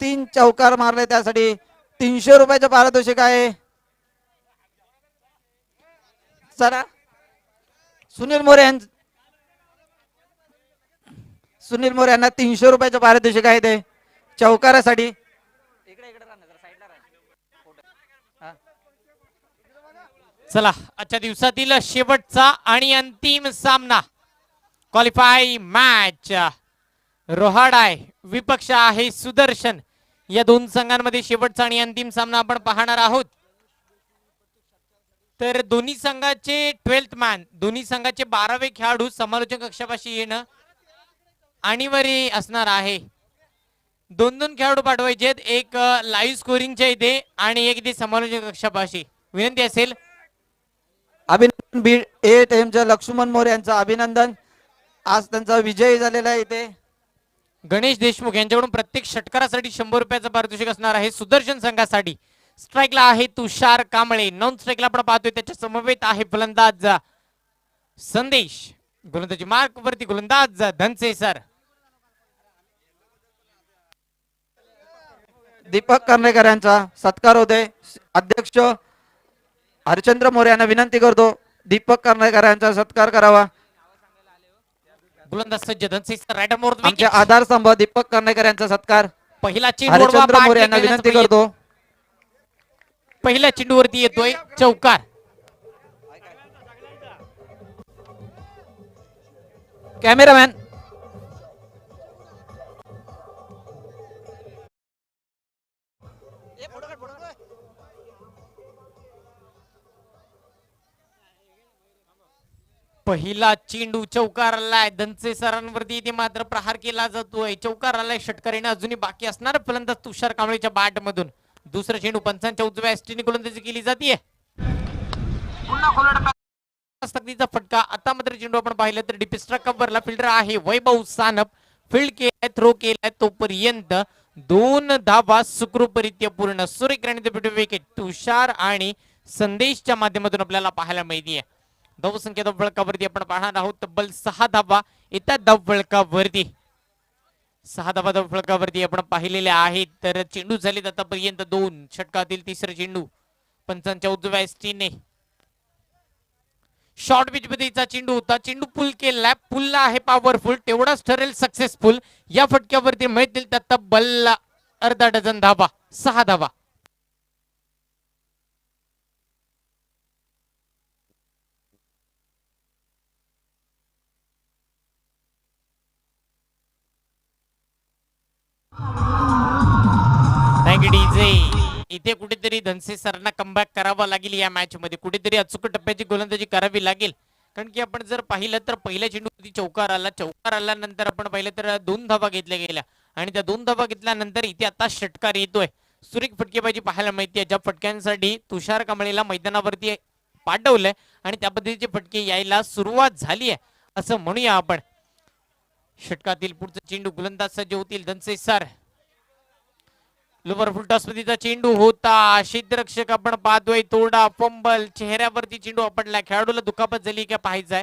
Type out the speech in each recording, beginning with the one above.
3 चौकार मारले त्यासाठी 300 रुपयाचं पारितोषिक आहे. चला सुनील मोरे यांना 300 रुपयाचं पारितोषिक आहे ते चौकारासाठी. चला आजच्या दिवसातील शेवटचा आणि अंतिम सामना क्वालिफाय मॅच. रोहाडाय विपक्ष आहे सुदर्शन. या दोन संघांमध्ये शेवटचा आणि अंतिम सामना आपण पाहणार आहोत. तर दोन्ही संघाचे 12th मॅन, दोन्ही संघाचे 12वे खेळाडू समालोचक कक्षापाशी येणं अनिवार्य असणार आहे. दोन दोन खेळाडू पाठवायचे, एक लाईव्ह स्कोरिंगच्या इथे आणि एक इथे समालोचक कक्षापाशी. विनंती असेल. अभिनंदन बीड ए टीमच्या लक्ष्मण मोरे यांचं अभिनंदन. आज त्यांचा विजय झालेला आहे. इथे गणेश देशमुख यांच्याकडून प्रत्येक षटकारासाठी 100 रुपयाचं पारितोषिक असणार आहे सुदर्शन संघासाठी. स्ट्राईकला आहे तुषार कांबळे. नॉन स्ट्राईकला आपण पाहतोय त्याच्या समवेत आहे फलंदाज संदेश. गोलंदाजी मार्क वरती गोलंदाज धनसे सर. दीपक कर्णेकर यांचा सत्कार होते. अध्यक्ष हरिचंद्र मोरे यांना विनंती करतो दीपक कर्णेकर यांचा सत्कार करावा. गोलंदाज सज्ज धनसे सर रायडर मोर आमचे आधारस्तंभ दीपक कर्णेकर यांचा सत्कार. पहिला चेंडू हरिचंद्र मोरे यांना विनंती करतो. पहिल्या चेंडूवरती येतोय चौकार. कॅमेरामॅन पहिला चेंडू चौकार आलाय. धनसे सरांवरती इथे मात्र प्रहार केला जातोय. चौकार आलाय. षटकारीने अजूनही बाकी असणार फलंदाज तुषार कांबळेच्या बॅट मधून. दुसरा चेंडू पंचांच्या उजव्या एसटीने गोलंदाजी केली जाते. स्थगितीचा फटका. आता मात्र चेंडू आपण पाहिलं तर डिपिस्ट्रा कव्हरला फिल्डर आहे वैभव सानप. फील्ड केलाय, थ्रो केलाय, तोपर्यंत 2 धावा सुखरूपरित्या पूर्ण. सुरेख विकेट तुषार आणि संदेशच्या माध्यमातून आपल्याला पाहायला मिळते. धावसंख्या धावफलकावरती आपण पाहणार आहोत तब्बल 6 धावा येत्या धावफलकावरती. 6 धावा धावफलकावरती आपण पाहिलेल्या आहेत. तर चेंडू झालेत आतापर्यंत 2. षटकातील तिसरा चेंडू पंचांच्या उजव्या एसटीने. शॉर्ट पिच पद्धतीचा चेंडू होता. चेंडू पुल केलाय. पुलला आहे पॉवरफुल. तेवढाच ठरेल सक्सेसफुल. या फटक्यावरती मिळतील त्या तब्बल अर्धा डझन धावा. 6 धावा. डीजे इथे कुठेतरी धनसे सरांना कमबॅक करावा लागेल. या मॅच मध्ये कुठेतरी अचूक टप्प्याची गोलंदाजी करावी लागेल. कारण की आपण जर पाहिलं तर पहिल्या चेंडूवरती चौकार आला. चौकार आल्यानंतर आपण पाहिलं तर 2 धावा घेतल्या गेल्या आणि त्या 2 धावा घेतल्यानंतर इथे आता षटकार येतोय. सुरेख फटकेबाजी पाहायला मिळते. ज्या फटक्यांसाठी तुषार कांबळेला मैदानावरती पाठवलंय आणि त्या पद्धतीचे फटके यायला सुरुवात झाली आहे असं म्हणूया आपण. षटकातील पुढचा चेंडू गोलंदाज सज्ज होतील धनसे सर. लोवर फुल टॉस मधीचा चेंडू होता. क्षेत्ररक्षक आपण पाहतोय तोडा फंबल. चेहऱ्यावरती चेंडू आपटला. खेळाडूला दुखापत झाली का पाहायचंय.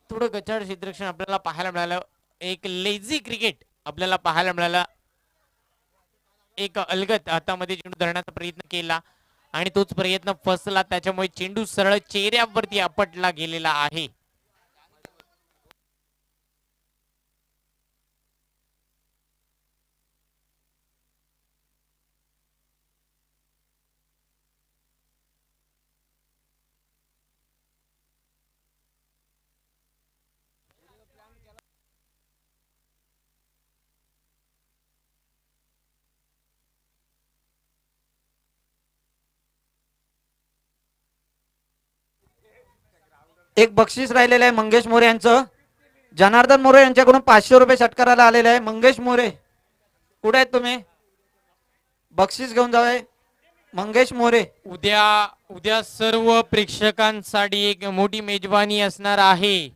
थोडं गचाळ क्षेत्ररक्षण आपल्याला पाहायला मिळालं. एक लेझी क्रिकेट आपल्याला पाहायला मिळाला. एक अलगत हातामध्ये चेंडू धरण्याचा प्रयत्न केला आणि तोच प्रयत्न फसला. त्याच्यामुळे चेंडू सरळ चेहऱ्यावरती आपटला गेलेला आहे. एक बक्षीस राहिलेलं आहे मंगेश मोरे यांचं. जनार्दन मोरे यांच्याकडून 500 रुपये षटकाराला आलेले आहे. मंगेश मोरे कुठे आहेत तुम्ही? बक्षीस घेऊन जावे मंगेश मोरे. उद्या सर्व प्रेक्षकांसाठी एक मोठी मेजवानी असणार आहे.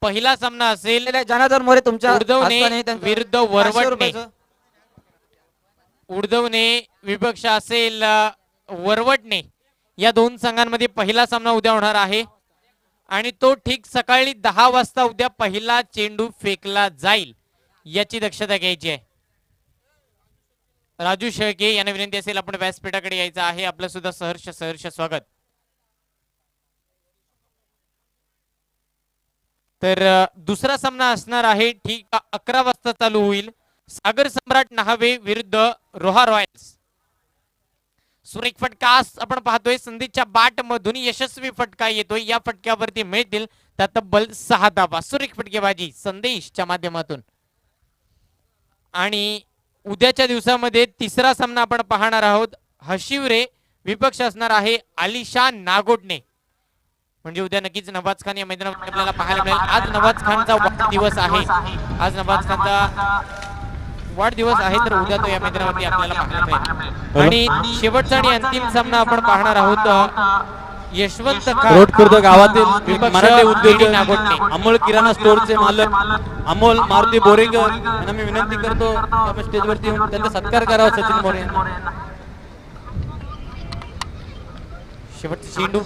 पहिला सामना असेल जनार्दन मोरे तुमच्या विरुद्ध वरवटणे. उर्दवणे विपक्ष असेल वरवटणे. या 2 संघांमध्ये पहिला सामना उद्या होणार आहे आणि तो ठीक सकाळी 10 वाजता उद्या पहिला चेंडू फेकला जाईल याची दक्षता घ्यायची आहे. राजू शेळके यांना विनंती असेल आपण व्यासपीठाकडे यायचं आहे. आपलं सुद्धा सहर्ष सहर्ष स्वागत. तर दुसरा सामना असणार आहे ठीक 11 वाजता चालू होईल. सागर सम्राट नहावे विरुद्ध रोहा रॉयल्स. सुरेख फटका आपण पाहतोय संदेशच्या बाट मधून यशस्वी फटका येतोय. या फटक्यावरती मिळतील त्या तब्बल 6 धावा. सुरेख फटकेबाजी संदेशच्या माध्यमातून. आणि उद्याच्या दिवसामध्ये तिसरा सामना आपण पाहणार आहोत. हशिवरे विपक्ष असणार आहे आलिशान नागोडणे. म्हणजे उद्या नक्कीच नवाज खान या मैदानावर आपल्याला पाहायला मिळेल. आज नवाज खानचा वाढदिवस आहे. आज नवाज खानचा वाढदिवस आहे तर उद्या तो या मैदानावरती आपल्याला पाहायला मिळेल. आणि शेवटचा आणि अंतिम सामना आपण पाहणार आहोत यशवंत रोड खुर्द गावातील विपक्ष मराठी उद्योजक नागोडणे. अमोल किराणा स्टोअरचे मालक अमोल मारुती बोरेकर यांना मी विनंती करतो आपण स्टेजवरती येऊन त्यांचा सत्कार करावा. सचिन मोरे यांना. शेवटचा चेंडू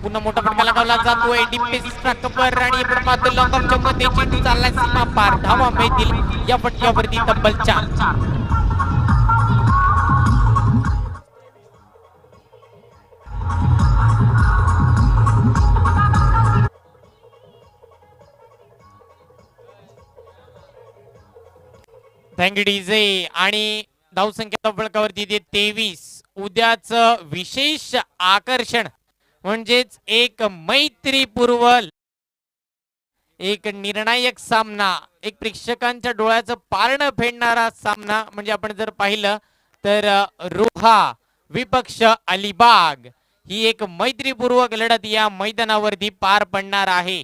पुन्हा मोठा फटका लगावला जातोय. डिपेस्ट्रा कबर आणि प्रमाद लॉकअपच्या मध्ये चेंडू चालला सीमा पार. धावा मिळतील या फटक्यावरती तब्बल 4. Thank you DJ. आणि धावसंख्या फलकावरती 23. उद्याच विशेष आकर्षण म्हणजेच एक मैत्रीपूर्व एक निर्णायक सामना, एक प्रेक्षकांच्या डोळ्याचं पारणं फेडणारा सामना म्हणजे आपण जर पाहिलं तर रोहा विपक्ष अलिबाग ही एक मैत्रीपूर्वक लढत या मैदानावरती पार पडणार आहे.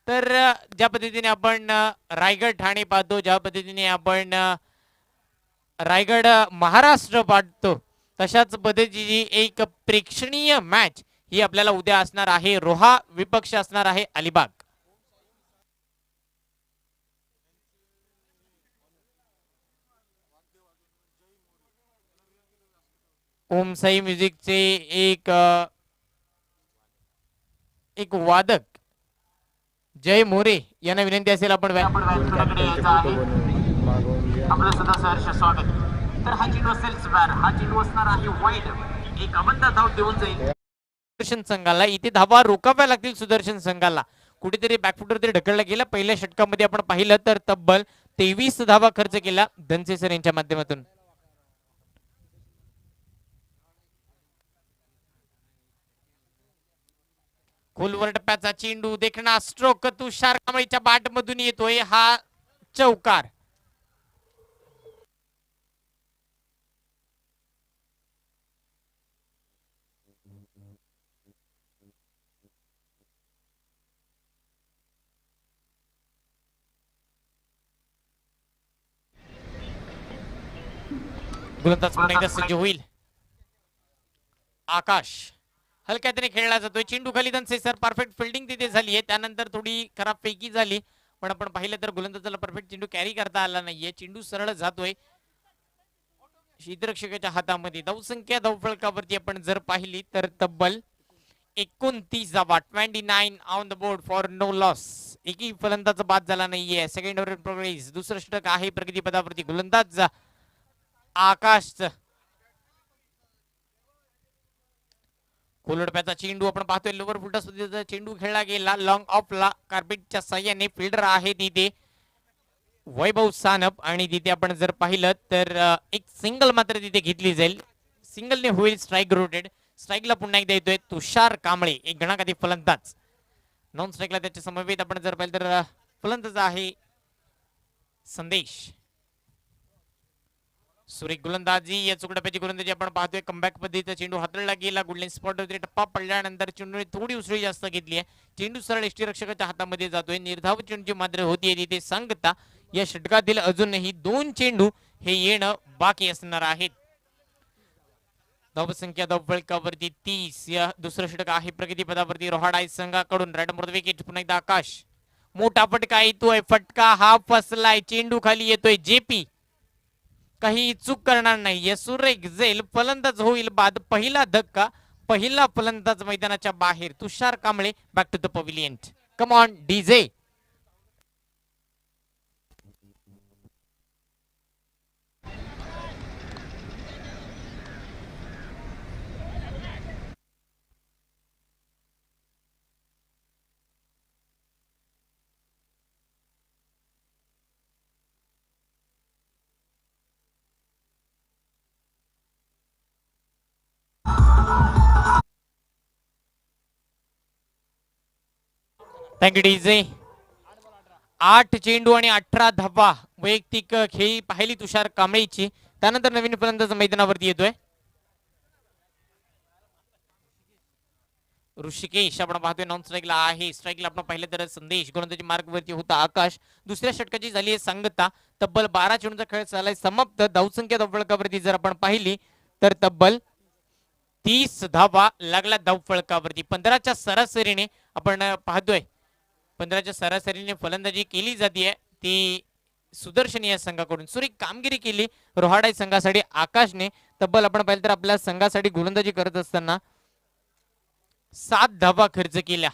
तर ज्या पद्धतीने आपण रायगड ठाणे पाहतो, ज्या पद्धतीने आपण रायगड महाराष्ट्र पाहतो, तशाच पद्धतीची एक प्रेक्षणीय मॅच ही आपल्याला उद्या असणार आहे. रोहा विपक्ष असणार आहे अलिबाग. ओम साई म्युझिकचे एक वादक जय मोरे यांना विनंती असेल आपण आपलं सुद्धा सहर्ष स्वागत. तर हा चेंडू असेल स्क्वेअर. हा चेंडू असणार आहे वाईड. एक अबंध धाव देऊन जाईल सुदर्शन संघाला. इथे धावा रोखाव्या लागतील सुदर्शन संघाला. कुठेतरी बॅकफुटवरती ढकलला गेला. पहिल्या षटकामध्ये आपण पाहिलं तर तब्बल 23 धावा खर्च केला धनसे सर यांच्या माध्यमातून. खोलवर टप्प्याचा चेंडू देखणा स्ट्रोक तुषार कांबळीच्या बाट मधून येतोय. हा चौकार. गोलंदाज पुन्हा एकदा सज्ज होईल. आकाश हलक्याने खेळला जातोय. चेंडू खाली धनसे सर परफेक्ट फिल्डिंग तिथे झाली आहे. त्यानंतर थोडी खराब पैकी झाली पण आपण पाहिलं तर गोलंदाजाला परफेक्ट चेंडू कॅरी करता आला नाहीये. चेंडू सरळ जातोय शीतरक्षकाच्या हातामध्ये. धावसंख्या धावफलकावरती आपण जर पाहिली तर तब्बल 29 धावा. 29 on the board for no loss. एकही फलंदाज बाद झाला नाहीये. Second over progress. दुसरं षटक आहे प्रगती पदावरती. गोलंदाज आकाश. कोलडप्याचा चेंडू आपण पाहतोय. लोवर फुलटॉस पद्धतीचा चेंडू खेळला गेला. लॉंग ऑफला कार्पेटच्या साह्याने फिल्डर आहे तिथे वैभव सानप. आणि तिथे आपण जर पाहिलं तर एक सिंगल मात्र तिथे घेतली जाईल. सिंगलने होईल स्ट्राईक रोटेड. स्ट्राईकला पुन्हा एकदा येतोय तुषार कांबळे एक गणाखाती फलंदाज. नॉन स्ट्राईकला त्याच्या समवेत आपण जर पाहिलं तर फलंदाज आहे संदेश. सुरेख गोलंदाजी या चुकड्याची गोलंदाजी आपण पाहतोय. कमबॅक पद्धतीचा चेंडू हाताळला गेला. गुडलेन स्पॉट वरती टप्पा पडल्यानंतर चेंडूने थोडी उसळी जास्त घेतली आहे. चेंडू सरळ यष्टीरक्षकाच्या हातामध्ये जातोय. निर्धाव चेंडूची मात्र होतीये तिथे सांगता या षटकातील अजूनही 2 चेंडू हे येणं बाकी असणार आहेत. धावसंख्या धावफलकावरती 30. या दुसरं षटक आहे प्रगती पदावरती रोहाडाई संघाकडून. Right more wicket. पुन्हा एकदा आकाश. मोठा फटका येतोय. फटका हा फसलाय. चेंडू खाली येतोय. जेपी काही चूक करणार नाही. सुरेख झेल फलंदाज होईल बाद. पहिला धक्का. पहिला फलंदाज मैदानाच्या बाहेर. Tushar Kamble back to the pavilion. Come on DJ. Thank you DJ. 8 चेंडू आणि 18 धावा वैयक्तिक खेळी पाहिली तुषार कांबळेची. त्यानंतर नवीन फलंदाज मैदानावरती येतोय ऋषिकेश. आपण पाहतोय नॉन स्ट्राईकला आहे. स्ट्राईकला आपण पाहिलं तर संदेश. गोलंदाजी मार्गवरती होता आकाश. दुसऱ्या षटकाची झाली आहे सांगता. तब्बल 12 चेंडूचा खेळ झालाय समाप्त. धावसंख्या धावफलकावरती जर आपण पाहिली तर तब्बल 30 धावा लागला धावफलकावरती. 15च्या सरासरीने आपण पाहतोय 15च्या सरासरीने फलंदाजी केली जाते. ती सुदर्शन या संघाकडून सुरेख कामगिरी केली रोहाडा संघासाठी आकाशने. तब्बल आपण पाहिलं तर आपल्या संघासाठी गोलंदाजी करत असताना 7 धावा खर्च केल्या.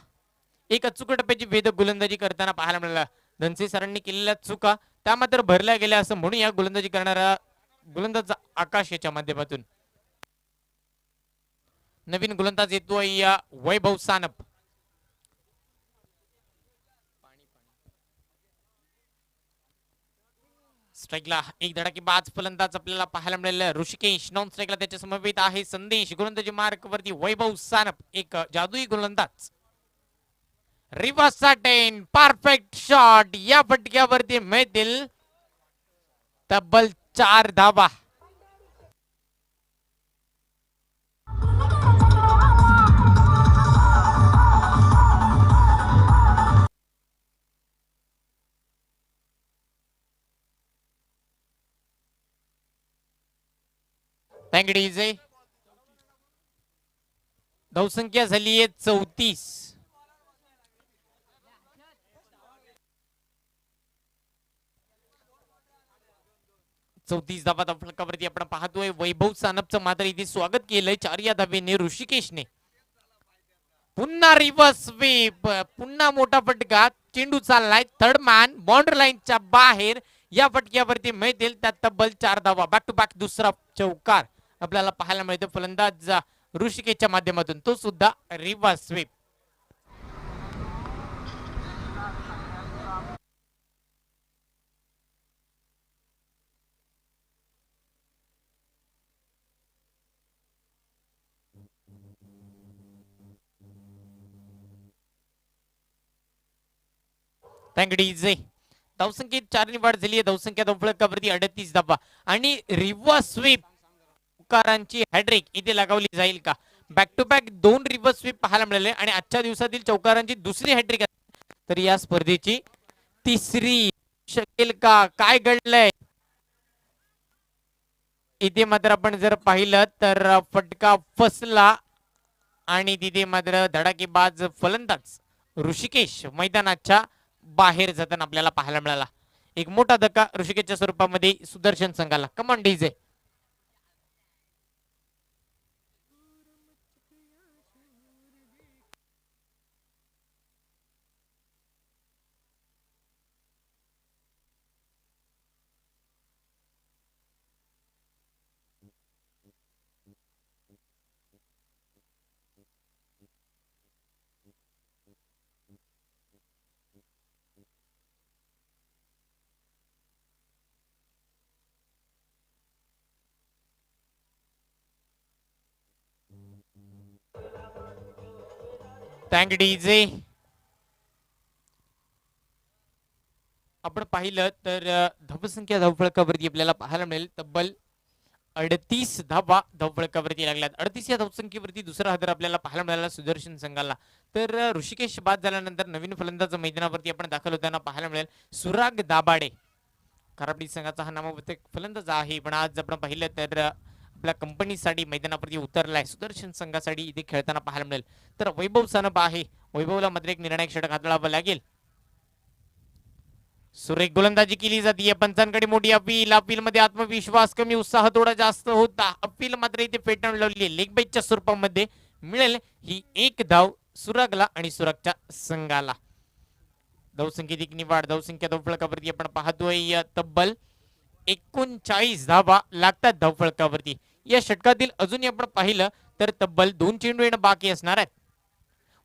एक अचूक टप्प्याची वेधक गोलंदाजी करताना पाहायला मिळाला. धनसे सरांनी केलेल्या चुका त्या मात्र भरल्या गेल्या असं म्हणून या गोलंदाजी करणारा गोलंदाज आकाश याच्या माध्यमातून. नवीन गोलंदाज येतोय वैभव सानप. स्ट्राईकला एक धडाकेबाज फलंदाज आपल्याला पाहायला मिळालेला ऋषिकेश. नॉन स्ट्राईकला त्याच्या समवेत आहे संदेश. गोलंदाजी मार्क वरती वैभव सानप एक जादुई गोलंदाज. रिव्हर्सचा 10 परफेक्ट शॉट. या फटक्यावरती मिळतील तब्बल 4 धावा. Thank you DJ. धावसंख्या झाली आहे 34. धावा फलकावरती आपण पाहतोय. वैभव सानपचं मात्र इथे स्वागत केलंय 4 या धावेने ऋषिकेशने. पुन्हा रिव्हर्स स्वीप. पुन्हा मोठा फटका. चेंडू चाललाय थर्ड मॅन बाउंड्री लाईनच्या बाहेर. या फटक्यावरती मिळतील त्यात तब्बल 4 धावा. बॅक टू बॅक दुसरा चौकार आपल्याला पाहायला मिळतो फलंदाज ऋषिकेशच्या माध्यमातून. तो सुद्धा रिव्हर्स स्वीप. Thank you DJ. धावसंख्येत 4 ने वाढ झाली आहे. धावसंख्या धावफलकावरती 38 धावा आणि रिव्हर्स स्वीप चौकारांची हॅट्रिक इथे लगावली जाईल का? Back to back 2 reverse sweep पाहायला मिळाले आणि आजच्या दिवसातील चौकारांची दुसरी हॅट्रिक तर या स्पर्धेची तिसरी शकेल का? काय घडलंय इथे मात्र आपण जर पाहिलं तर फटका फसला आणि तिथे मात्र धडाकेबाज फलंदाज ऋषिकेश मैदानाच्या बाहेर जाताना आपल्याला पाहायला मिळाला. एक मोठा धक्का ऋषिकेशच्या स्वरूपामध्ये सुदर्शन संघाला. Come on DJ. Thank you DJ. आपण पाहिलं तर धावसंख्या धावफलकावरती आपल्याला पाहायला मिळेल तब्बल 38 धावा धावफलकावरती लागल्यात. 38 या धावसंख्येवरती दुसरा हदर आपल्याला पाहायला मिळाला सुदर्शन संघाला. तर ऋषिकेश बाद झाल्यानंतर नवीन फलंदाज मैदानावरती आपण दाखल होताना पाहायला मिळेल सुराग दाबाडे. खराबडी संघाचा हा नामवंत फलंदाज आहे पण आज आपण पाहिलं तर आपल्या कंपनीसाठी मैदानावरती उतरलाय. सुदर्शन संघासाठी इथे खेळताना पाहायला मिळेल. तर वैभव सानप आहे. वैभवला मात्र एक निर्णायक षटक हाताळावं लागेल. सुरेख गोलंदाजी केली जाते. पंचांकडे मोठी अपील. अपील मध्ये आत्मविश्वास कमी, उत्साह थोडा जास्त होता. अपील मात्र इथे फेटाळून लावली. लेग बाईटच्या स्वरूपामध्ये मिळेल ही एक धाव सुरागला आणि सुरागच्या संघाला. धावसंख्येत एक निवाड. धावसंख्या धावफलकावरती आपण पाहतोय तब्बल 39 धावा लागतात धावफलकावरती. या षटकातील अजूनही आपण पाहिलं तर तब्बल 2 चेंडू येणं बाकी असणार आहेत.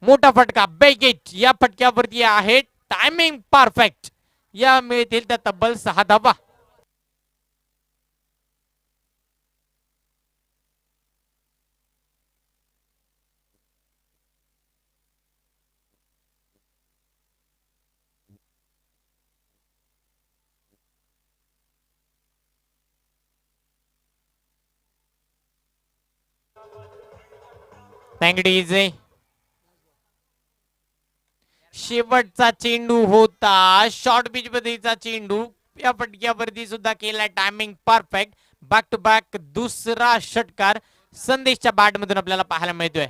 मोठा फटका बेगेट. या फटक्यावरती आहे टायमिंग परफेक्ट. या मिळतील त्या तब्बल 6 धावा. तँगडीजे शेवटचा चेंडू होता शॉर्ट पिच पद्धतीचा चेंडू या फटक्यावरती सुद्धा केला timing perfect. Back to back दुसरा षटकार संदेशच्या बॅट मधून आपल्याला पाहायला मिळतोय.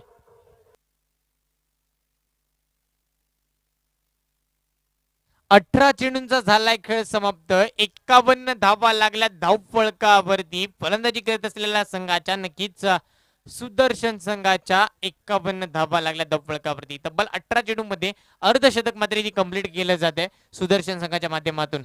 अठरा चेंडूंचा झालाय खेळ समाप्त. 51 धावा लागल्या धावफलकावरती. फलंदाजी करत असलेल्या संघाच्या नक्कीच सुदर्शन संघाच्या 51 धावा लागल्या धावफलकावरती. तब्बल 18 चेंडू मध्ये अर्धशतक मात्र इथे कंप्लीट केलं जाते सुदर्शन संघाच्या माध्यमातून.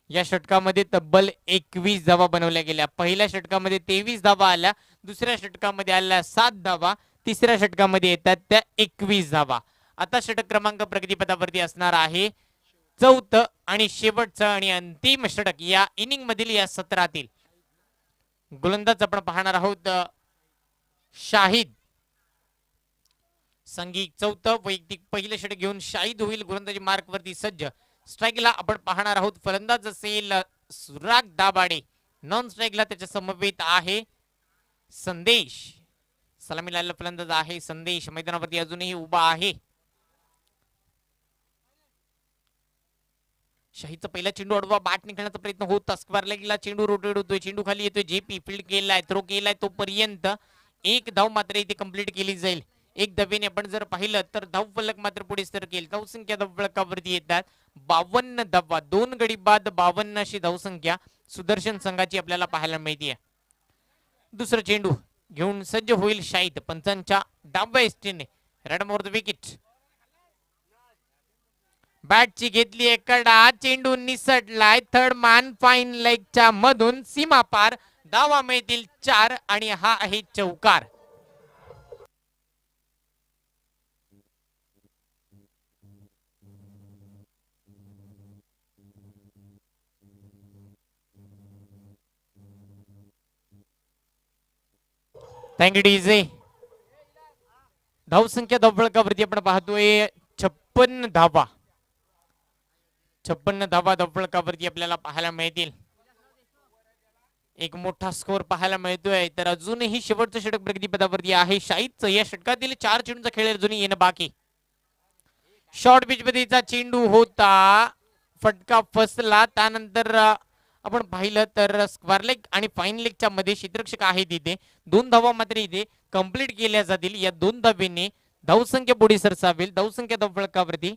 या षटकामध्ये तब्बल 21 धावा बनवल्या गेल्या. पहिल्या षटकामध्ये 23 धावा आल्या, दुसऱ्या षटकामध्ये आल्या 7 धावा, तिसऱ्या षटकामध्ये येतात त्या 21 धावा. आता षटक क्रमांक प्रगतीपथावरती असणार आहे चौथं आणि शेवटचं आणि अंतिम षटक या इनिंग मधील या सत्रातील. गोलंदाज आपण पाहणार आहोत शाहिद. संघी चौथं वैयक्तिक पहिलं षटक घेऊन शाहिद होईल गोलंदाजी मार्क वरती सज्ज. स्ट्राईकला आपण पाहणार आहोत फलंदाज असेल सुराग दाभाडे. नॉन स्ट्राईकला त्याच्या समवेत आहे संदेश. सलामीला फलंदाज आहे संदेश. मैदानावरती अजूनही उभा आहे. शाहीचा पहिला चेंडू अडवा बॅट निघण्याचा प्रयत्न होता. स्क्वेअर लेगला चेंडू रोटेट होतोय. चेंडू खाली येतोय. जेपी फील्ड केलाय, थ्रो केलाय तोपर्यंत एक धाव मात्र इथे कंप्लीट केली जाईल. एक धावेने आपण जर पाहिलं तर धाव फलक मात्र पुढे सरकेल. धावसंख्या धावफलकावरती येतात 52 धावा. 2 गडी बाद 52 अशी धावसंख्या सुदर्शन संघाची आपल्याला पाहायला मिळते. दुसरा चेंडू घेऊन सज्ज होईल शाहिद. पंचांच्या डाव्या इष्टीने रेड मोर द विकेट. बॅटची घेतली एकडा. चेंडू निसटलाय थर्ड मॅन फाईन लेगच्या मधून सीमा पार. धावा मिळतील 4 आणि हा आहे चौकार. Thank you DJ. धावसंख्या धावफलकावरती आपण पाहतोय 56 धावा. 56 धावा धावफलकावरती आपल्याला पाहायला मिळतील. एक मोठा स्कोर पाहायला मिळतोय. तर अजूनही शेवटचं षटक प्रगतीपथावरती आहे शाहिदचं. या षटकातील 4 चेंडूंचा खेळ अजूनही येणं बाकी. शॉर्ट पिच पद्धतीचा चेंडू होता. फटका फसला. त्यानंतर आपण पाहिलं तर स्क्वेअर लेग आणि फाईन लेगच्या मध्ये क्षेत्ररक्षक आहे तिथे. 2 धावा मात्र इथे कंप्लीट केल्या जातील. या 2 धावेने धावसंख्या पुढे सरसावेल. धावसंख्या धावफलकावरती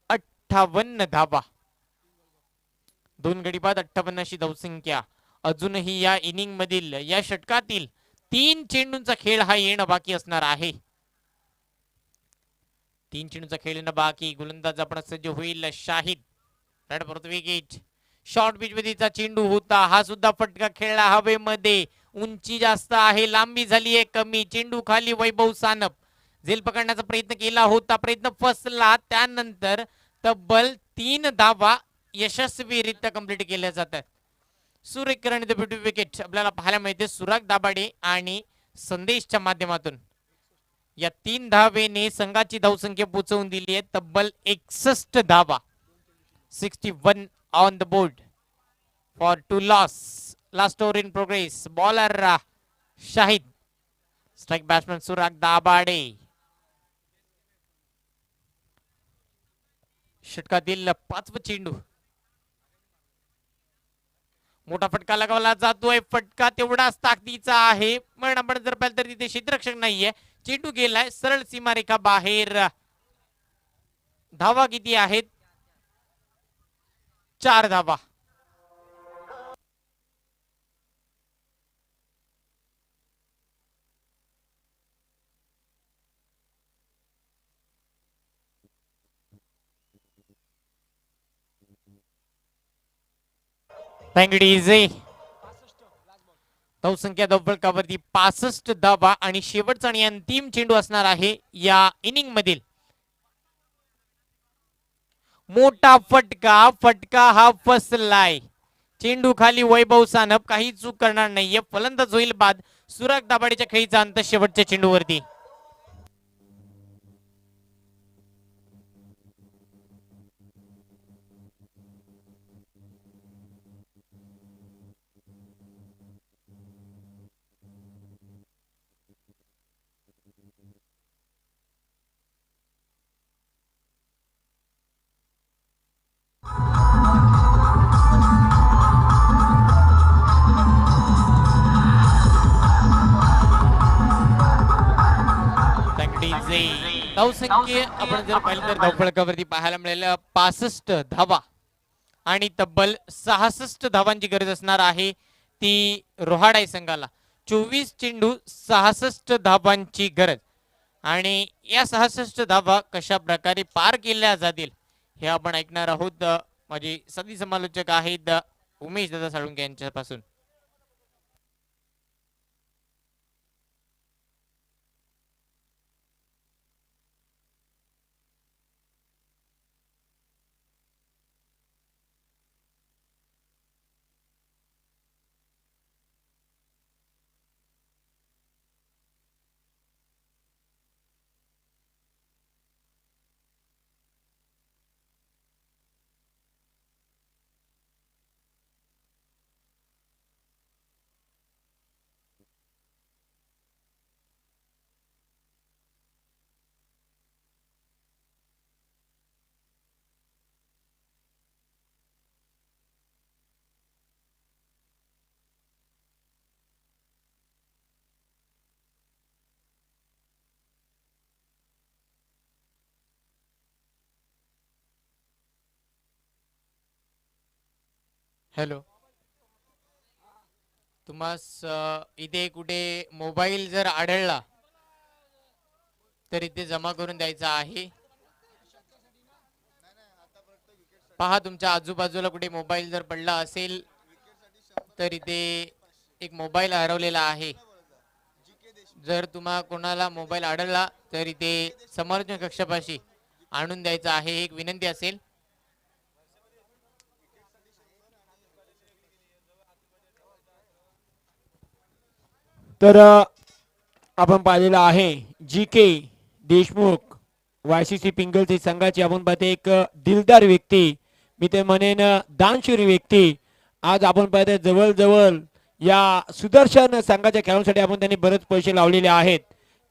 58 धावा. 2 गडी बाद 58 अशी धावसंख्या. अजूनही या इनिंग मधील या षटकातील 3 चेंडूंचा खेळ हा येणं बाकी असणार आहे. 3 चेंडूंचा खेळ येणं बाकी. गोलंदाज आपण सज्ज होईल Shahid. Red for the wicket. Short pitch पद्धतीचा चेंडू होता. हा सुद्धा फटका खेळला हवेमध्ये. उंची जास्त आहे, लांबी झाली आहे कमी. चेंडू खाली वैभव सानप झेल पकडण्याचा प्रयत्न केला होता. प्रयत्न फसला. त्यानंतर तब्बल 3 धावा यशस्वीरित्या कंप्लीट केल्या जातात. सूर्यकिरण द ब्युटी विकेट आपल्याला पाहायला मिळते सुराग दाभाडे आणि संदेशच्या माध्यमातून. या 3 धावेने संघाची धावसंख्या पोहोचवून दिली आहे तब्बल 61 धावा. 61 on the board for 2 loss. Last over in progress. Bowler Shahid. Strike batsman Surag Dabade. षटकातील 5वा चेंडू. मोठा फटका लगावला जातोय. फटका तेवढाच ताकदीचा आहे पण आपण जर पाहिलं तर तिथे क्षेत्ररक्षक नाहीये. चेंडू गेलाय सरळ सीमारेखा बाहेर. धावा किती आहेत? 4 धावा. थँक धावसंख्या धावफलकावरती 65 धावा आणि शेवटचा आणि अंतिम चेंडू असणार आहे या इनिंग मधील. मोठा फटका हा फसलाय. चेंडू खाली वैभव सानप काही चूक करणार नाहीये. फलंदाज होईल बाद. सुराग दाभाडेच्या खेळीचा अंत शेवटच्या चेंडूवरती. धावसंख्ये आपण जर पाहिलं तर धावफलकावरती पाहायला मिळालं 65 धावा आणि तब्बल 66 धावांची गरज असणार आहे ती रोहाडाई संघाला. 24 चेंडू 66 धावांची गरज आणि या 66 धावा कशा प्रकारे पार केल्या जातील हे आपण ऐकणार आहोत. माझे सदी समालोचक आहेत उमेश दादा साळुंके यांच्यापासून. हॅलो, तुम्हास इथे कुठे मोबाईल जर आढळला तर इथे जमा करून द्यायचा आहे. पहा तुमच्या आजूबाजूला कुठे मोबाईल जर पडला असेल तर इथे एक मोबाईल हरवलेला आहे. जर तुम्हा कोणाला मोबाईल आढळला तर इथे समोरच्या कक्षापाशी आणून द्यायचा आहे, एक विनंती असेल. तर आपण पाहिलेलं आहे जी के देशमुख वायसीसी पिंगलचे संघाची आपण पाहते एक दिलदार व्यक्ती, मी ते म्हणेन दानशूर व्यक्ती. आज आपण पाहते जवळजवळ या सुदर्शन संघाच्या खेळांसाठी आपण त्यांनी बरेच पैसे लावलेले आहेत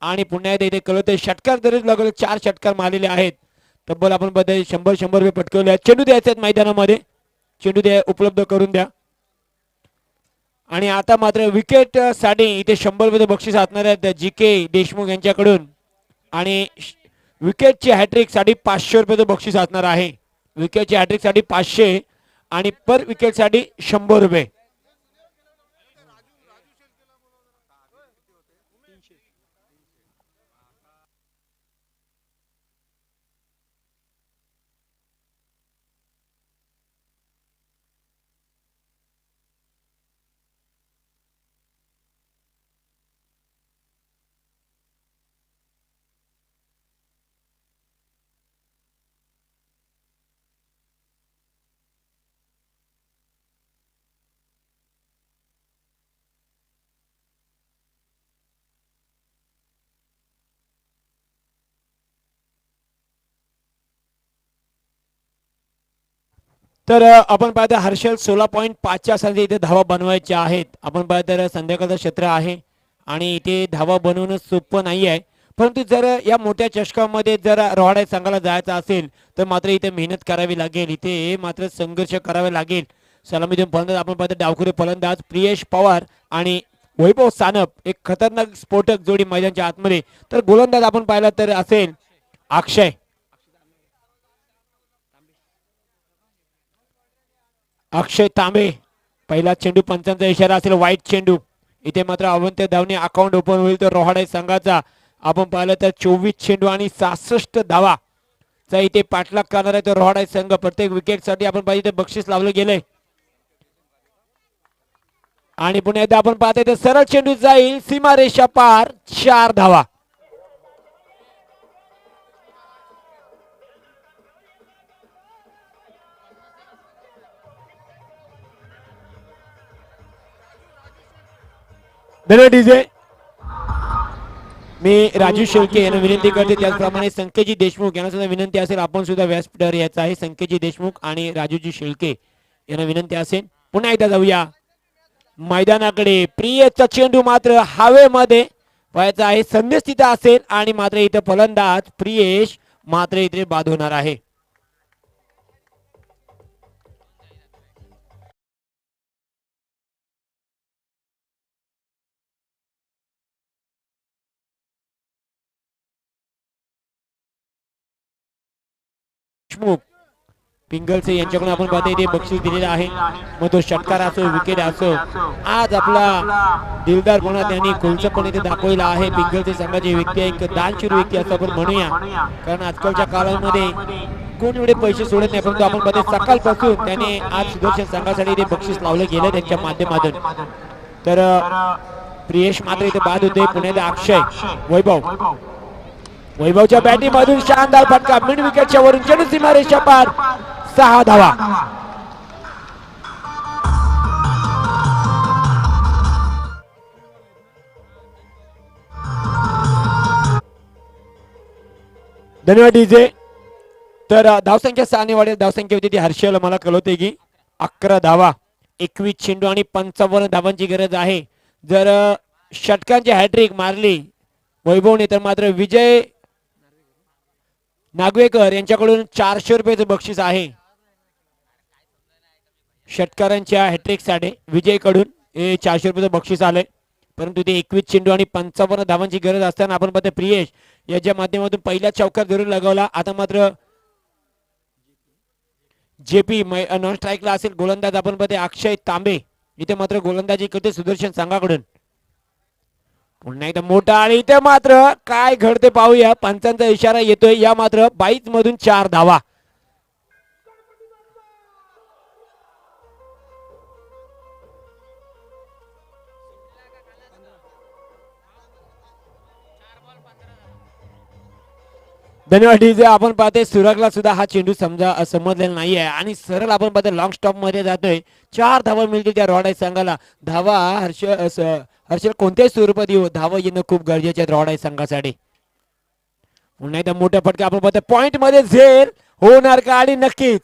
आणि पुन्हा एकदा इथे कळत षटकार जरी लागले 4 षटकार मारलेले आहेत. तब्बल आपण पाहते 100 रुपये पटकवले आहेत. चेंडू द्यायचे आहेत मैदानामध्ये, चेंडू द्या उपलब्ध करून द्या. आणि आता मात्र विकेट साठी इथे 100 रुपये बक्षीस असणार आहेत जी के देशमुख यांच्याकडून आणि विकेटची हॅट्रिक साठी 500 रुपये बक्षीस असणार आहे. विकेटची हॅट्रिक साठी 500 आणि पर विकेट साठी 100 रुपये. तर आपण पाहता हर्षल 16.5च्या संधी इथे धावा बनवायच्या आहेत. आपण पाहता संध्याकाळचं क्षेत्र आहे आणि इथे धावा बनवणं सोपं नाही आहे. परंतु जर या मोठ्या चषकामध्ये जर रोहाडा संघाला जायचं असेल तर मात्र इथे मेहनत करावी लागेल, इथे मात्र संघर्ष करावे लागेल. सलामीतून फलंदाज आपण पाहता डावखुरे फलंदाज प्रियेश पवार आणि वैभव सानप एक खतरनाक स्फोटक जोडी मैदानाच्या आतमध्ये. तर गोलंदाज आपण पाहिला तर असेल अक्षय तांबे. पहिला चेंडू पंचांचा इशारा असेल वाईट चेंडू. इथे मात्र अवंत धावणे अकाउंट ओपन होईल तर रोहाडा संघाचा. आपण पाहिलं तर 24 चेंडू आणि 66 धावा चा इथे पाठलाग करणार आहे तर रोहाडा संघ. प्रत्येक विकेट साठी आपण पाहिजे बक्षीस लावलं गेलंय आणि पुन्हा एकदा आपण पाहतोय तर सरळ चेंडू जाईल सीमारेषा पार 4 धावा. डीजे मी राजू शेळके यांना विनंती करते, त्याचप्रमाणे संकेतजी देशमुख यांना सुद्धा विनंती असेल आपण सुद्धा व्यासपीठावर यायचं आहे. संकेतजी देशमुख आणि राजूजी शेळके यांना विनंती असेल. पुन्हा एकदा जाऊया मैदानाकडे. प्रियचा चेंडू मात्र हवेमध्ये व्हायचा आहे, संदेश तिथे असेल आणि मात्र इथे फलंदाज प्रियेश मात्र इथे बाद होणार आहे. देशमुख पिंगलसे यांच्याकडून आपण पाहता इथे बक्षीस दिलेलं आहे. मग तो षटकार असो विकेट असो, आज आपला दिलदारपणा त्यांनी खुलसपणे इथे दाखवलेला आहे. पिंगलसे संघाची व्यक्ती एक दानशूर व्यक्ती असं आपण म्हणूया, कारण आजकालच्या काळामध्ये कोण एवढे पैसे सोडत नाही, परंतु आपण पाहतो सकाळपासून त्याने आज सुदर्शन संघासाठी इथे बक्षीस लावलं गेलं त्यांच्या माध्यमातून. तर प्रियेश मात्र इथे बाद होते. पुण्यात अक्षय वैभवच्या बॅटिंग मधून शानदार फटका मिड विकेटच्या वरून चेंडू सीमारेषा पार, 6 धावा. धन्यवाद डीजे. तर धावसंख्या 6 वाढेल. धावसंख्या होती ती हर्षल मला कळवते की 11 धावा, 21 चेंडू आणि 55 धावांची गरज आहे. जर षटकांची हॅट्रिक मारली वैभवने तर मात्र विजय नागवेकर यांच्याकडून 400 रुपयाचं बक्षीस आहे. षटकारांच्या हॅट्रिक साठी विजयकडून हे 400 रुपयाचं बक्षीस आलंय. परंतु ते 21 चेंडू आणि 55 धावांची गरज असताना आपण पाहतो प्रियेश याच्या माध्यमातून पहिल्या चौकार जरूर लगावला. आता मात्र जेपी नॉन स्ट्राईकला असेल. गोलंदाज आपण पाहते अक्षय तांबे इथे मात्र गोलंदाजी करते सुदर्शन संघाकडून. पुन्हा एकदा मोठा आणि इथे मात्र काय घडते पाहूया. पंचांचा इशारा येतोय. या मात्र 22 मधून 4 धावा. धन्यवाद डीजे. आपण पाहते सुरगला सुद्धा हा चेंडू समजलेला नाहीये आणि सरळ आपण पाहते लॉंग स्टॉप मध्ये जातोय. 4 धावा मिळतील त्या रॉड संघाला. धावा हर्षल कोणत्याही स्वरूपात येऊ धावा येणं खूप गरजेचे आहे रॉड संघासाठी. पुन्हा एकदा मोठा फटका आपण पाहतो पॉइंट मध्ये झेल होणार का आणि नक्कीच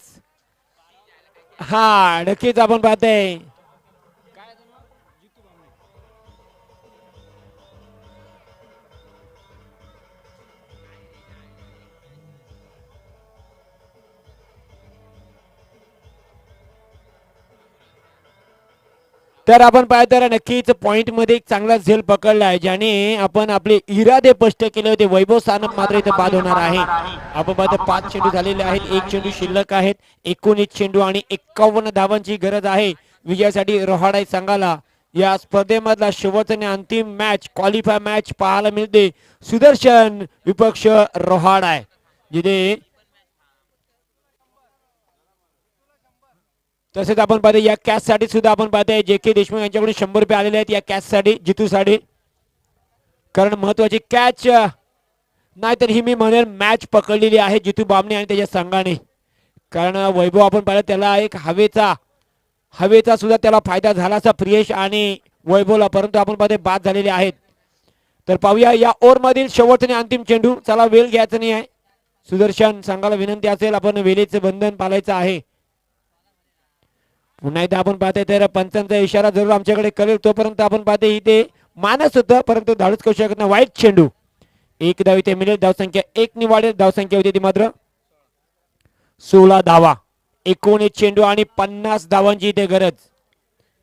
नक्कीच आपण पाहतोय तर आपण पाहतो नक्कीच पॉइंट मध्ये एक चांगला झेल पकडला आहे ज्याने आपण आपले इरादे स्पष्ट केले होते. वैभव सानप मात्र इथे बाद होणार आहे. आपण पाहतो 5 चेंडू झालेले आहेत, 1 चेंडू शिल्लक आहेत. 19 चेंडू आणि 51 धावांची गरज आहे विजयासाठी रोहाडा संघाला. या स्पर्धेमधला शेवटचा आणि अंतिम मॅच क्वालिफाय मॅच पाहायला मिळते सुदर्शन विपक्ष रोहाडा आहे, जिथे तसेच आपण पाहतो या कॅच साठी सुद्धा आपण पाहतोय जे के देशमुख यांच्याकडून 100 रुपये आलेले आहेत या कॅच साठी जितूसाठी. कारण महत्वाची कॅच नाहीतर ही मी म्हणेन मॅच पकडलेली आहे जितू बामणे आणि त्याच्या संघाने. कारण वैभव आपण पाहिलं त्याला एक हवेचा सुद्धा त्याला फायदा झाला असा प्रियेश आणि वैभवला, परंतु आपण पाहतोय बाद झालेले आहेत. तर पाहूया या ओव्हर मधील शेवटचा आणि अंतिम चेंडू. चला वेळ घ्यायचा नाही आहे. सुदर्शन संघाला विनंती असेल आपण वेळेचे बंधन पाळायचं आहे. पुन्हा एकदा आपण पाहतोय तर पंचांचा इशारा जरूर आमच्याकडे करेल तोपर्यंत आपण पाहते इथे मानस होतं परंतु धाडस करू शकत नाही. वाईट चेंडू. 1 धाव इथे मिळेल. धावसंख्या 1 नि वाढेल. धावसंख्या होती ती मात्र 16 धावा. 19 चेंडू आणि 50 धावांची इथे गरज.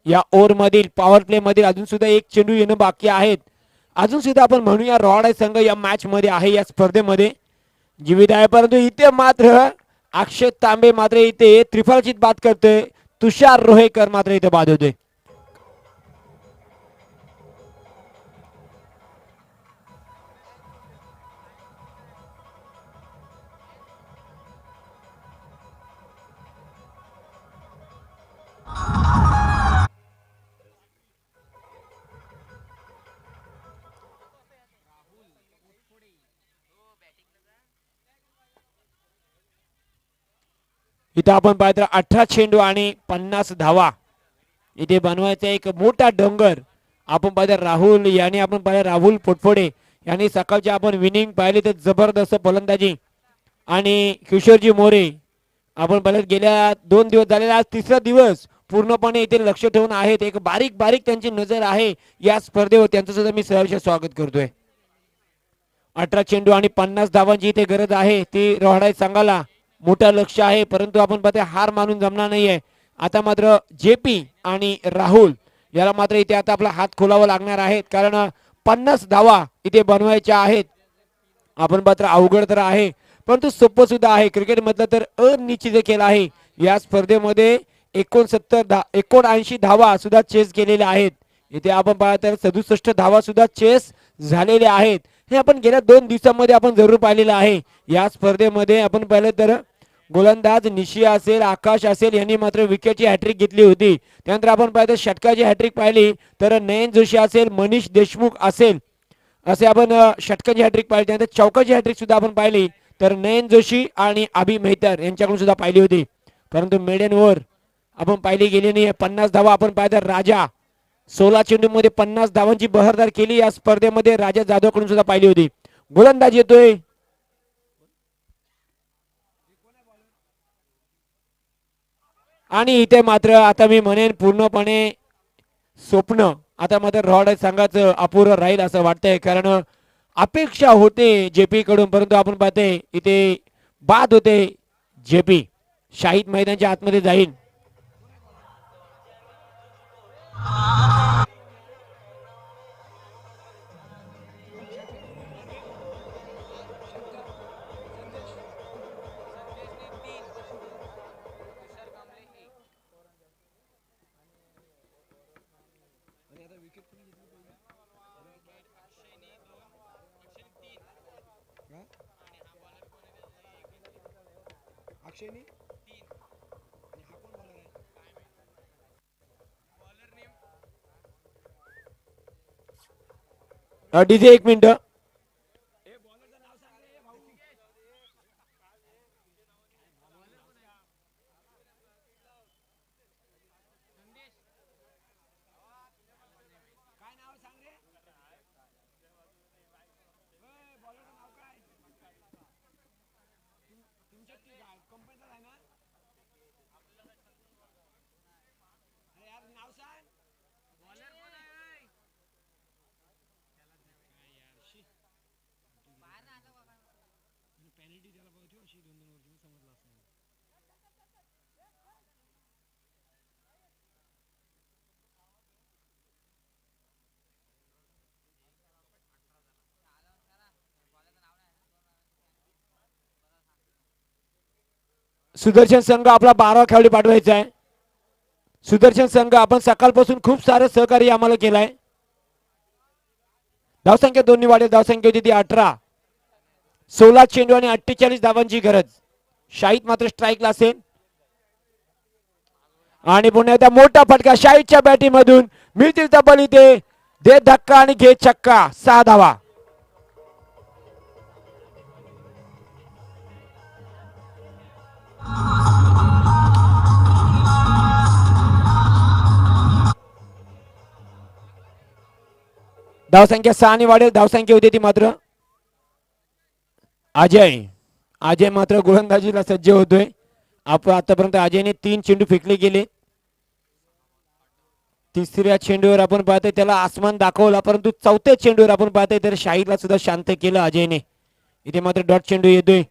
या ओव्हर मधील पॉवर प्ले मधील अजून सुद्धा 1 चेंडू येणं बाकी आहेत. अजून सुद्धा आपण म्हणूया रॉड संघ या मॅच मध्ये आहे, या स्पर्धेमध्ये जीवित आहे. परंतु इथे मात्र अक्षय तांबे मात्र इथे त्रिफळाचीत बाद करतोय. तुषार रोहेकर मात्र इथे बाद होते. इथे आपण पाहतो 18 चेंडू आणि 50 धावा इथे बनवायचा एक मोठा डोंगर. आपण पाहतो राहुल यांनी आपण पाहिलं राहुल पोटफोडे यांनी सकाळची आपण विनिंग पाहिली तर जबरदस्त फलंदाजी आणि किशोरजी मोरे आपण पाहिलं गेल्या 2 दिवस झालेला आज 3रा दिवस पूर्णपणे इथे लक्ष ठेवून आहेत. एक बारीक बारीक त्यांची नजर आहे या स्पर्धेवर. त्यांचं सुद्धा मी सहर्ष स्वागत करतोय. 18 चेंडू आणि 50 धावांची इथे गरज आहे. ती रोहाडा संघाला मोठा लक्ष आहे परंतु आपण पाहते हार मानून जमणार नाहीये. आता मात्र जेपी आणि राहुल याला मात्र इथे आता आपला हात खोलावा लागणार आहे कारण 50 धावा इथे बनवायच्या आहेत. आपण मात्र अवघड तर आहे परंतु सोपं सुद्धा आहे. क्रिकेट मधलं तर अनिश्चित खेळ आहे. या स्पर्धेमध्ये 79 धावा सुद्धा चेस केलेल्या आहेत. इथे आपण पाहता 67 धावा सुद्धा चेस झालेल्या आहेत. हे आपण गेल्या 2 दिवसांमध्ये आपण जरूर पाहिलेलं आहे. या स्पर्धेमध्ये आपण पाहिलं तर गोलंदाज निशी असेल, आकाश असेल यांनी मात्र विकेटची हॅट्रिक घेतली होती. त्यानंतर आपण पाहिलं षटकाची हॅट्रिक पाहिली तर नयन जोशी असेल, मनीष देशमुख असेल असे आपण षटकाची हॅट्रिक पाहिली. त्यानंतर चौकाची हॅट्रिक सुद्धा आपण पाहिली तर नयन जोशी आणि अभि मेहतर यांच्याकडून सुद्धा पाहिली होती. परंतु मेडन ओव्हर आपण पाहिली गेली नाही. 50 धावा आपण पाहिलं राजा 16 चेंडूमध्ये 50 धावांची बहरदार केली. या स्पर्धेमध्ये राजा जाधवकडून सुद्धा पाहिली होती. गोलंदाज येतोय आणि इथे मात्र आता मी म्हणेन पूर्णपणे स्वप्न आता मात्र रॉड संघाचं अपुरं राहील असं वाटतंय. कारण अपेक्षा होते जेपी कडून परंतु आपण पाहते इथे बाद होते. जेपी शाहीद मैदानाच्या आतमध्ये जाईल. DJ 1 minute. सुदर्शन संघ आपला 12 खेळाडू पाठवायचा आहे. सुदर्शन संघ आपण सकाळपासून खूप सारं सहकार्य आम्हाला केलंय. धावसंख्या दोन्ही वाढेल. धावसंख्या होती ती 18. 16 चेंडू आणि 48 धावांची गरज. शाहीद मात्र स्ट्राईकला असेल आणि पुन्हा एकदा मोठा फटका शाहीदच्या बॅटिंग मधून मिळतील तब्बल इथे दे धक्का आणि घे चक्का. 6 धावा. धावसंख्या 6 ने वाढेल. धावसंख्या होती ती मात्र अजय मात्र गोलंदाजीला सज्ज होतोय. आपण आतापर्यंत अजयने 3 चेंडू फेकले गेले. तिसऱ्या चेंडूवर आपण पाहतोय त्याला आसमान दाखवला परंतु चौथ्या चेंडूवर आपण पाहतोय तर शाहीदला सुद्धा शांत केलं अजयने. इथे मात्र डॉट चेंडू येतोय.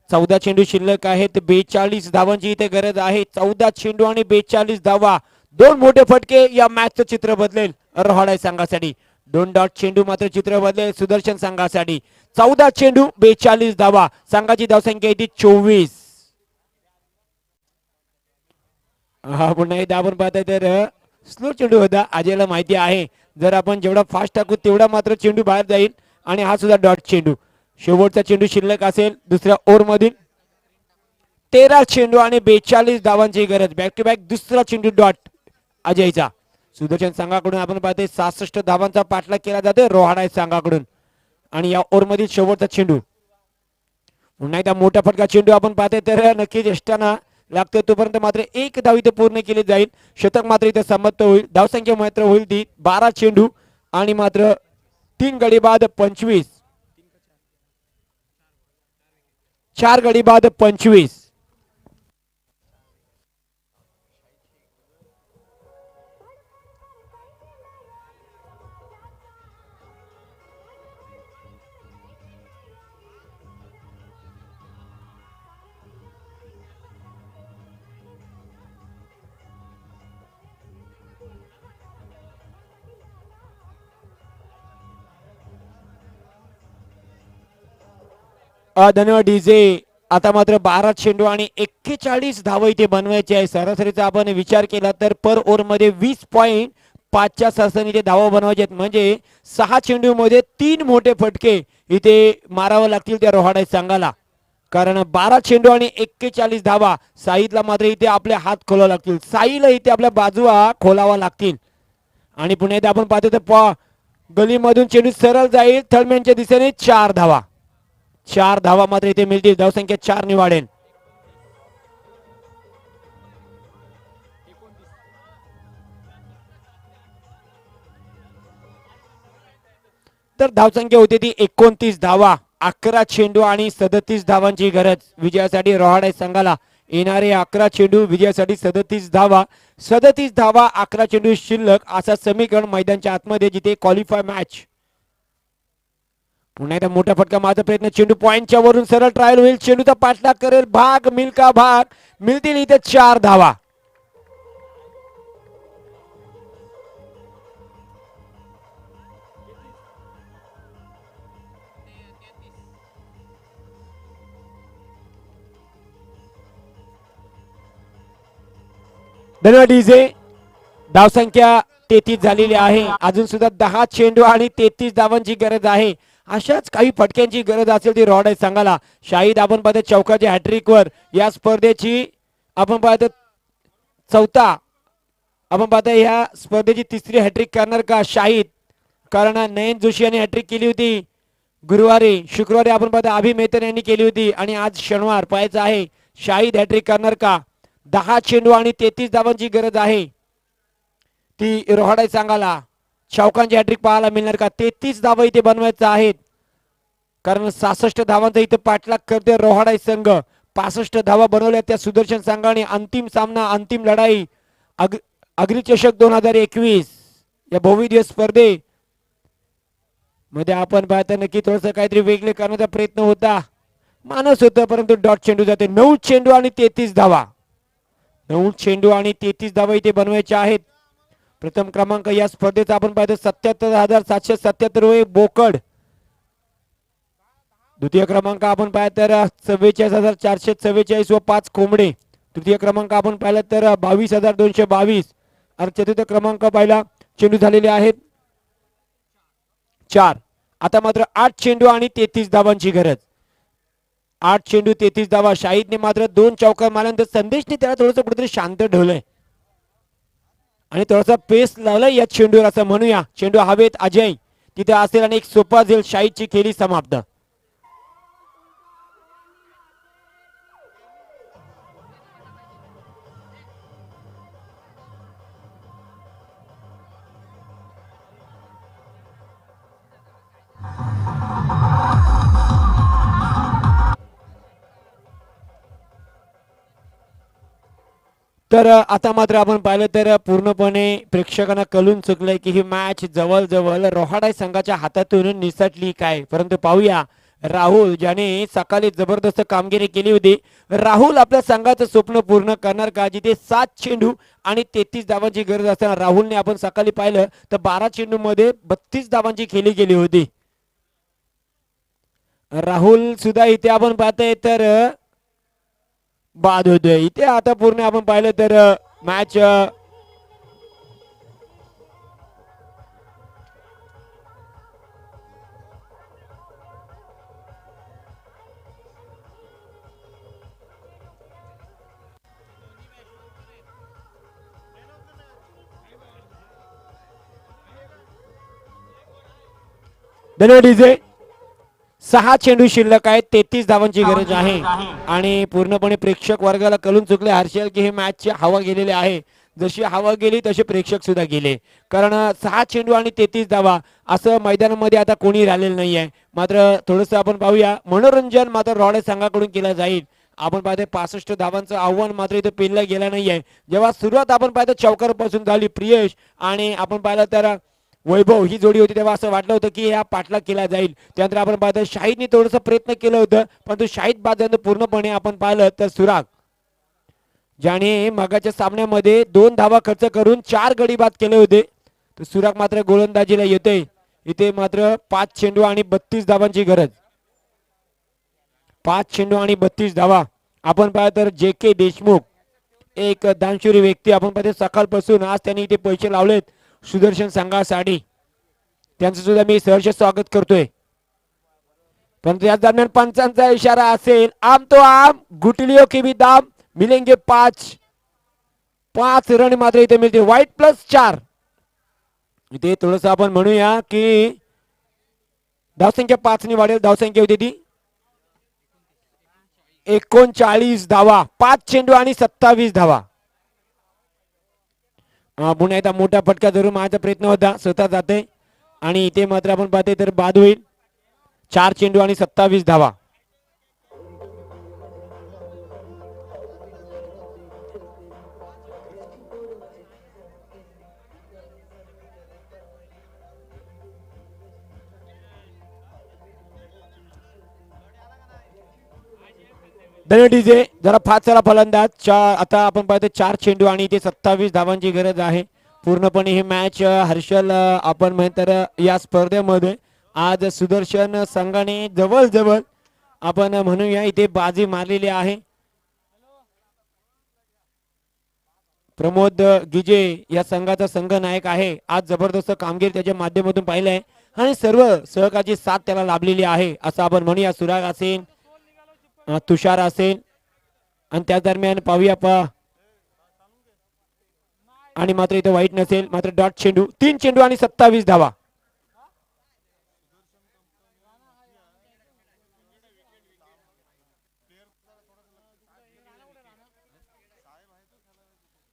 14 चेंडू शिल्लक आहेत. 42 धावांची इथे गरज आहे. 14 चेंडू आणि 42 धावा. 2 मोठे फटके या मॅचचं चित्र बदलेल रहाडा संघासाठी. 2 डॉट चेंडू मात्र चित्र बदलेल सुदर्शन संघासाठी. 14 चेंडू 42 धावा. संघाची धावसंख्या येते 24. हा पुन्हा एकदा आपण पाहताय तर स्लो चेंडू होता. अजयला माहिती आहे जर आपण जेवढा फास्ट टाकू तेवढा मात्र चेंडू बाहेर जाईल आणि हा सुद्धा डॉट चेंडू. शेवटचा चेंडू शिल्लक असेल दुसऱ्या ओव्हर मधील. 13 चेंडू आणि 42 धावांची गरज. बॅक टू बॅक दुसरा चेंडू डॉट अजयचा. सुदर्शन संघाकडून आपण पाहतोय 66 धावांचा पाठलाग केला जातोय रोहाडा संघाकडून. आणि या ओव्हर मधील शेवटचा चेंडू पुन्हा एकदा मोठा फटका चेंडू आपण पाहतोय तर नक्कीच यष्टांना लागतोय तोपर्यंत मात्र 1 धाव इथे पूर्ण केली जाईल. शतक मात्र इथे समाप्त होईल. धावसंख्या मात्र होईल ती 12 चेंडू आणि मात्र 3 गडी बाद 25. 4 गडी बाद 25. धन्यवाद डीजे. आता मात्र 12 चेंडू आणि 41 धावा इथे बनवायचे आहे. सरासरीचा आपण विचार केला तर पर ओव्हर मध्ये 20.5च्या सरासरी इथे धावा बनवायचे आहेत. म्हणजे 6 चेंडू मध्ये 3 मोठे फटके इथे मारावे लागतील त्या रोहाडा संघाला. कारण 12 चेंडू आणि 41 धावा. साईला मात्र इथे आपले हात खोलावे लागतील. साईला इथे आपल्या बाजूला खोलावा लागतील. आणि पुन्हा इथे आपण पाहतो तर गलीमधून चेंडू सरळ जाईल. थर्डमॅनच्या दिशेने 4 धावा. 4 धावा मात्र इथे मिळतील. धावसंख्या 4 ने वाढेल. तर धावसंख्या होती ती 29 धावा. 11 चेंडू आणि 37 धावांची गरज विजयासाठी रोहाडा संघाला. येणारे 11 चेंडू विजयासाठी 37 धावा. 37 धावा 11 चेंडू शिल्लक असा समीकरण मैदानच्या आतमध्ये जिथे क्वालिफाय मॅच. पुन्हा एकदा मोठा फटका मारचा प्रयत्न. चेंडू पॉइंटच्या वरून सरळ ट्रायल होईल. चेंडूचा पाठलाग करेल. भाग मिल्का भाग. मिळतील इथे 4 धावा. धन्यवाद डीजे. धावसंख्या 33 झालेली आहे. अजून सुद्धा 10 चेंडू आणि 33 धावांची गरज आहे. अशाच काही फटक्यांची गरज असेल ती रोहाडा संघाला. शाहिद आपण पाहतो चौकाच्या हॅट्रिक वर या स्पर्धेची आपण पाहतो चौथा. आपण पाहतो या स्पर्धेची तिसरी हॅट्रिक करणार का शाहिद. कारण नयन जोशी यांनी हॅट्रिक केली होती गुरुवारी. शुक्रवारी आपण पाहतो अभि मेहतर यांनी केली होती. आणि आज शनिवार पाहायचं आहे शाहिद हॅट्रिक करणार का. 10 चेंडू आणि 33 धावांची गरज आहे ती रोहाडा संघाला. चौकांची हॅट्रिक पाहायला मिळणार का. 33 धावा इथे बनवायचा आहेत. कारण 66 धावांचा इथे पाठलाग करते रोहाडा संघ. 65 धावा बनवल्या त्या सुदर्शन संघाने. अंतिम सामना अंतिम लढाई अग्निचषक 2021 या भव्य स्पर्धे मध्ये आपण पाहता नक्की थोडस काहीतरी वेगळे करण्याचा प्रयत्न होता. मानस होता परंतु डॉट चेंडू जाते. 9 चेंडू आणि 33 धावा. 9 चेंडू आणि 33 धावा इथे बनवायच्या आहेत. प्रथम क्रमांक या स्पर्धेचा आपण पाहतो 77,777 रुपये बोकड. द्वितीय क्रमांक आपण पाहिलं तर 44,444 व 5 कोंबडे. तृतीय क्रमांक आपण पाहिलं तर 22,222. आणि चतुर्थ क्रमांक पाहिला चेंडू झालेले आहेत 4. आता मात्र 8 चेंडू आणि 33 धावांची गरज. 8 चेंडू 33 धावा. शाहिदने मात्र 2 चौकार मारल्यानंतर संदेशने त्याला थोडंसं कुठेतरी शांत ठेवलंय आणि थोडासा पेस लावलाय या चेंडूवर असं म्हणूया. चेंडू हवेत अजय तिथे असेल आणि एक सोपा झेल. शाहिदची खेळी समाप्त. तर आता मात्र आपण पाहिलं तर पूर्णपणे प्रेक्षकांना कळून चुकलंय की ही मॅच जवळजवळ रोहाडा संघाच्या हातातून निसटली काय. परंतु पाहूया राहुल ज्याने सकाळी जबरदस्त कामगिरी केली होती. राहुल आपल्या संघाचं स्वप्न पूर्ण करणार का. जिथे 7 चेंडू आणि 33 धावांची गरज असताना राहुलने आपण सकाळी पाहिलं तर 12 चेंडू मध्ये 32 धावांची खेळी गेली होती. राहुल सुद्धा इथे आपण पाहतोय तर बाद होतोय इथे. आता पूर्ण आपण पाहिलं तर मॅच डीजे 6 चेंडू शिल्लक आहेत. 33 धावांची गरज आहे. आणि पूर्णपणे प्रेक्षक वर्गाला कळून चुकले हर्षल की हे मॅचची हवा गेलेली आहे. जशी हवा गेली तसे प्रेक्षक सुद्धा गेले. कारण 6 चेंडू आणि 33 धावा असं मैदानामध्ये आता कोणी राहिलेलं नाहीये. मात्र थोडंसं आपण पाहूया मनोरंजन मात्र रोहाडा संघाकडून केलं जाईल. आपण पाहतो 65 धावांचं आव्हान मात्र इथे पेललं गेलं नाहीये. जेव्हा सुरुवात आपण पाहतो चौकारापासून झाली प्रियेश आणि आपण पाहिलं तर वैभव ही जोडी होती तेव्हा असं वाटलं होतं की हा पाठलाग केला जाईल. त्यानंतर आपण पाहतो शाहिदने थोडंसं प्रयत्न केलं होतं परंतु शाहिद बाद झालं. पूर्णपणे आपण पाहिलं तर सुराग ज्याने मगाच्या सामन्यामध्ये 2 धावा खर्च करून 4 गडी बाद केले होते तर सुराग मात्र गोलंदाजीला येतोय. इथे मात्र 5 चेंडू आणि 32 धावांची गरज. 5 चेंडू आणि 32 धावा. आपण पाहिलं तर जे के देशमुख एक दानशूर व्यक्ती, आपण पाहतो सकाळपासून आज त्यांनी इथे पैसे लावलेत सुदर्शन संघासाठी. त्यांचं सुद्धा मी सहर्ष स्वागत करतोय. परंतु या दरम्यान पंचांचा इशारा असेल, आम तो आम गुटलियों की भी दाम मिलेंगे 5 रन मात्र इथे मिळते. वाईट +4. इथे थोडस आपण म्हणूया की धावसंख्या 5 ने वाढेल. धावसंख्या होती ती 39 धावा. 5 चेंडू आणि 27 धावा. पुन्हा एकदा मोठा फटका जरूर मारायचा प्रयत्न होता, स्वतः जाते आणि इथे मात्र आपण पाहते तर बाद होईल. 4 चेंडू आणि 27 धावा. डीजे जरा फास्ट चला फलंदाज. आता आपण पाहतो 4 चेंडू आणि इथे 27 धावांची गरज आहे. पूर्णपणे ही मॅच हर्षल आपण म्हणतर या स्पर्धेमध्ये आज सुदर्शन संघाने जवळजवळ आपण म्हणूया इथे बाजी मारलेली आहे. प्रमोद गिजे या संघाचा संघ नायक आहे. आज जबरदस्त कामगिरी त्याच्या माध्यमातून पाहिलं आहे आणि सर्व सहकार्याची साथ त्याला लाभलेली आहे असं आपण म्हणूया. सुराग असेल, तुषार असेल आणि त्या दरम्यान पाहूया आणि मात्र इथे वाईट नसेल. मात्र डॉट चेंडू. 3 चेंडू आणि 27 धावा.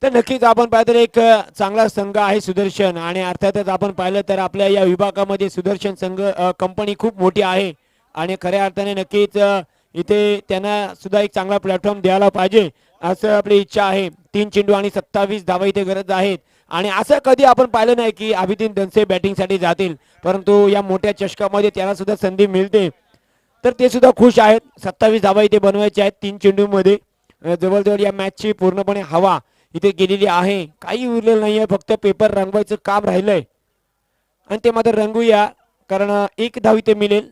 तर नक्कीच आपण पाहिलं तर एक चांगला संघ आहे सुदर्शन आणि अर्थातच आपण पाहिलं तर आपल्या या विभागामध्ये सुदर्शन संघ कंपनी खूप मोठी आहे आणि खऱ्या अर्थाने नक्कीच इथे त्यांना सुद्धा एक चांगला प्लॅटफॉर्म द्यायला पाहिजे असं आपली इच्छा आहे. 3 चेंडू आणि 27 धावा इथे गरज आहेत आणि असं कधी आपण पाहिलं नाही की अभिदीन दनसे बॅटिंगसाठी जातील, परंतु या मोठ्या चषकामध्ये त्यांना सुद्धा संधी मिळते तर ते सुद्धा खुश आहेत. 27 धावा इथे बनवायच्या आहेत 3 चेंडू मध्ये. जवळजवळ या मॅचची पूर्णपणे हवा इथे गेलेली आहे. काही उरलेलं नाहीये, फक्त पेपर रंगवायचं काम राहिलंय आणि ते मात्र रंगूया कारण 1 धाव इथे मिळेल.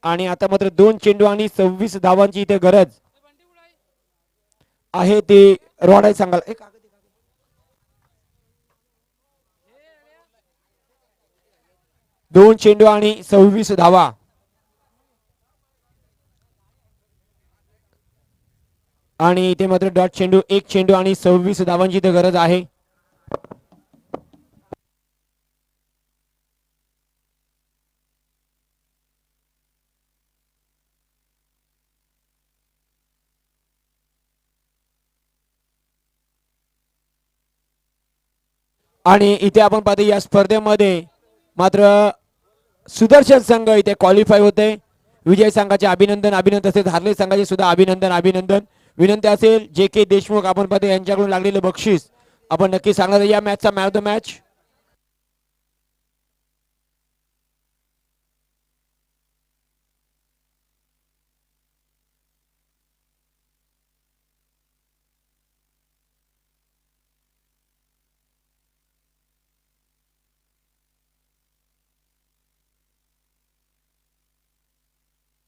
आणि आता मात्र 2 चेंडू आणि 26 धावांची इथे गरज आहे. ते रोडाय सांगाल 2 चेंडू आणि 26 धावा. आणि इथे मात्र डॉट चेंडू. 1 चेंडू आणि 26 धावांची इथे गरज आहे. आणि इथे आपण पाहतो या स्पर्धेमध्ये मात्र सुदर्शन संघ इथे क्वालिफाय होते. विजय संघाचे अभिनंदन तसेच हारले संघाचे सुद्धा अभिनंदन. विनंती असेल जे के देशमुख आपण पाहतो यांच्याकडून लागलेले बक्षीस आपण नक्की सांगणार. या मॅचचा मॅन ऑफ द मॅच